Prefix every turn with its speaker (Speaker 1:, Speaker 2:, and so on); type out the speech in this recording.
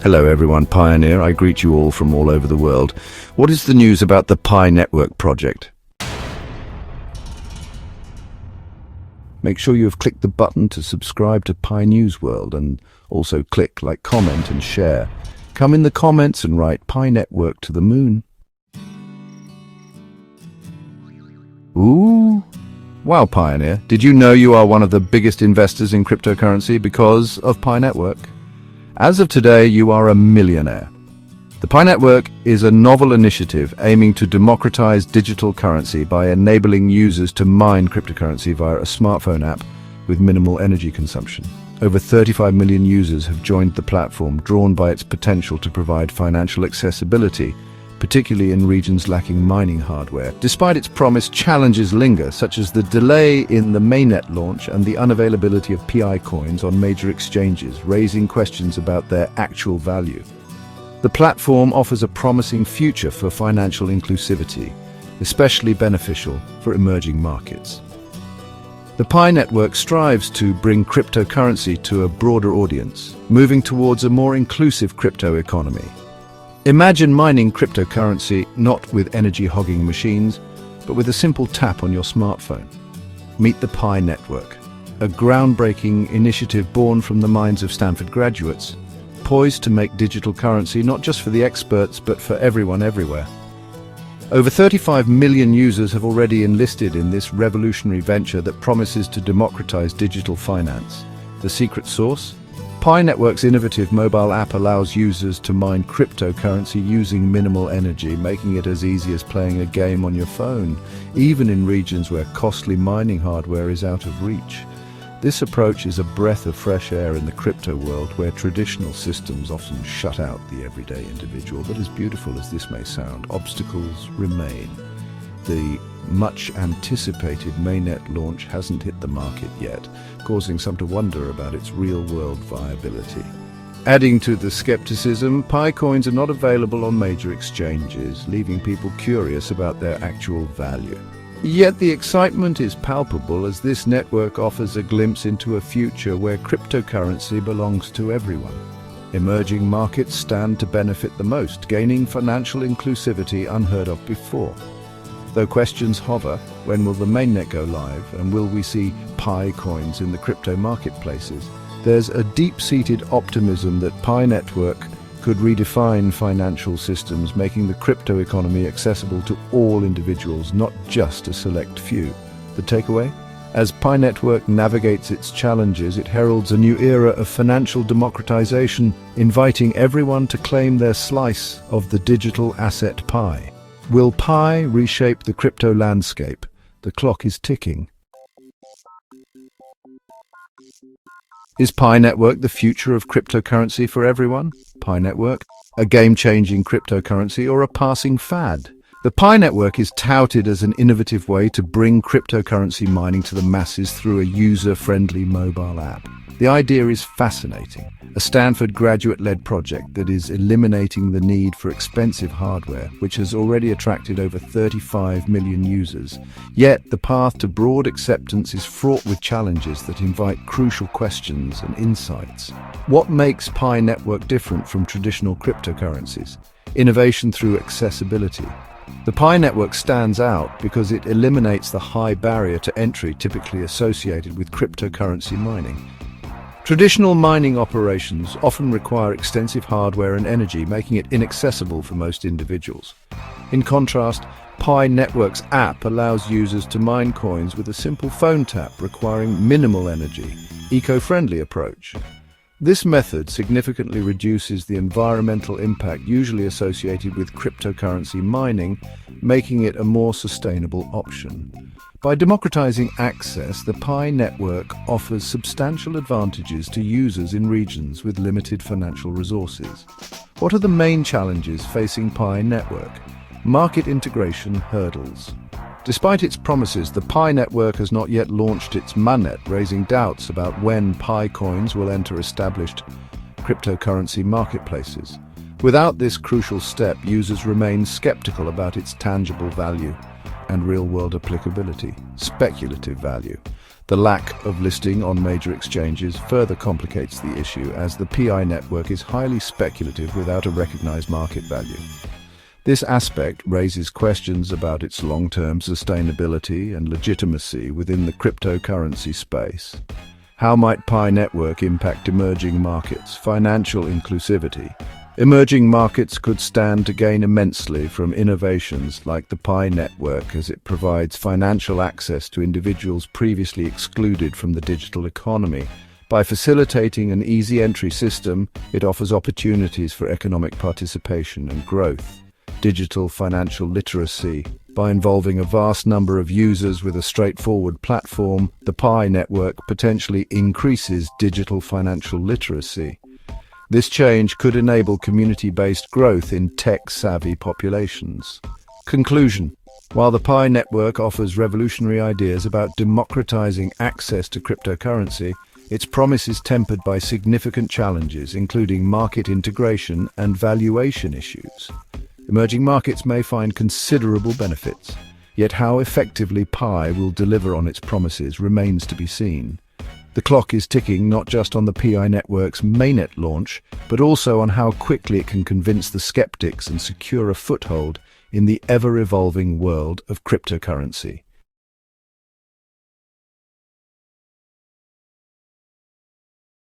Speaker 1: Hello everyone, Pioneer. I greet you all from all over the world. What is the news about the PiNetwork project? Make sure you have clicked the button to subscribe to Pi News World, and also click like, comment and share. Come in the comments and write PiNetwork to the moon. Ooh. Wow, Pioneer. Did you know you are one of the biggest investors in cryptocurrency because of PiNetwork? As of today, you are a millionaire. The PiNetwork is a novel initiative aiming to democratize digital currency by enabling users to mine cryptocurrency via a smartphone app with minimal energy consumption. Over 35 million users have joined the platform, drawn by its potential to provide financial accessibility, particularly in regions lacking mining hardware. Despite its promise, challenges linger, such as the delay in the mainnet launch and the unavailability of PI coins on major exchanges, raising questions about their actual value. The platform offers a promising future for financial inclusivity, especially beneficial for emerging markets. The PiNetwork strives to bring cryptocurrency to a broader audience, moving towards a more inclusive crypto economy. Imagine mining cryptocurrency not with energy-hogging machines, but with a simple tap on your smartphone. Meet the PiNetwork, a groundbreaking initiative born from the minds of Stanford graduates, poised to make digital currency not just for the experts, but for everyone everywhere. Over 35 million users have already enlisted in this revolutionary venture that promises to democratize digital finance. The secret sauce? PiNetwork's innovative mobile app allows users to mine cryptocurrency using minimal energy, making it as easy as playing a game on your phone, even in regions where costly mining hardware is out of reach. This approach is a breath of fresh air in the crypto world, where traditional systems often shut out the everyday individual. But as beautiful as this may sound, obstacles remain. The much-anticipated mainnet launch hasn't hit the market yet, causing some to wonder about its real-world viability. Adding to the skepticism, Pi coins are not available on major exchanges, leaving people curious about their actual value. Yet the excitement is palpable, as this network offers a glimpse into a future where cryptocurrency belongs to everyone. Emerging markets stand to benefit the most, gaining financial inclusivity unheard of before. Though questions hover, when will the mainnet go live, and will we see Pi coins in the crypto marketplaces? There's a deep-seated optimism that PiNetwork could redefine financial systems, making the crypto economy accessible to all individuals, not just a select few. The takeaway? As PiNetwork navigates its challenges, it heralds a new era of financial democratization, inviting everyone to claim their slice of the digital asset pie. Will Pi reshape the crypto landscape? The clock is ticking. Is PiNetwork the future of cryptocurrency for everyone? PiNetwork, a game-changing cryptocurrency or a passing fad? The PiNetwork is touted as an innovative way to bring cryptocurrency mining to the masses through a user-friendly mobile app. The idea is fascinating. A Stanford graduate-led project that is eliminating the need for expensive hardware, which has already attracted over 35 million users. Yet, the path to broad acceptance is fraught with challenges that invite crucial questions and insights. What makes PiNetwork different from traditional cryptocurrencies? Innovation through accessibility. The PiNetwork stands out because it eliminates the high barrier to entry typically associated with cryptocurrency mining. Traditional mining operations often require extensive hardware and energy, making it inaccessible for most individuals. In contrast, PiNetwork's app allows users to mine coins with a simple phone tap, requiring minimal energy, eco-friendly approach. This method significantly reduces the environmental impact usually associated with cryptocurrency mining, making it a more sustainable option. By democratizing access, the PiNetwork offers substantial advantages to users in regions with limited financial resources. What are the main challenges facing PiNetwork? Market integration hurdles. Despite its promises, the PiNetwork has not yet launched its mainnet, raising doubts about when Pi coins will enter established cryptocurrency marketplaces. Without this crucial step, users remain skeptical about its tangible value and real-world applicability. Speculative value. The lack of listing on major exchanges further complicates the issue, as the PI network is highly speculative without a recognized market value. This aspect raises questions about its long-term sustainability and legitimacy within the cryptocurrency space. How might PiNetwork impact emerging markets' financial inclusivity? Emerging markets could stand to gain immensely from innovations like the PiNetwork, as it provides financial access to individuals previously excluded from the digital economy. By facilitating an easy entry system, it offers opportunities for economic participation and growth. Digital financial literacy. By involving a vast number of users with a straightforward platform, the PiNetwork potentially increases digital financial literacy. This change could enable community-based growth in tech-savvy populations. Conclusion. While the PiNetwork offers revolutionary ideas about democratizing access to cryptocurrency, its promise is tempered by significant challenges, including market integration and valuation issues. Emerging markets may find considerable benefits, yet how effectively Pi will deliver on its promises remains to be seen. The clock is ticking not just on the PiNetwork's mainnet launch, but also on how quickly it can convince the skeptics and secure a foothold in the ever-evolving world of cryptocurrency.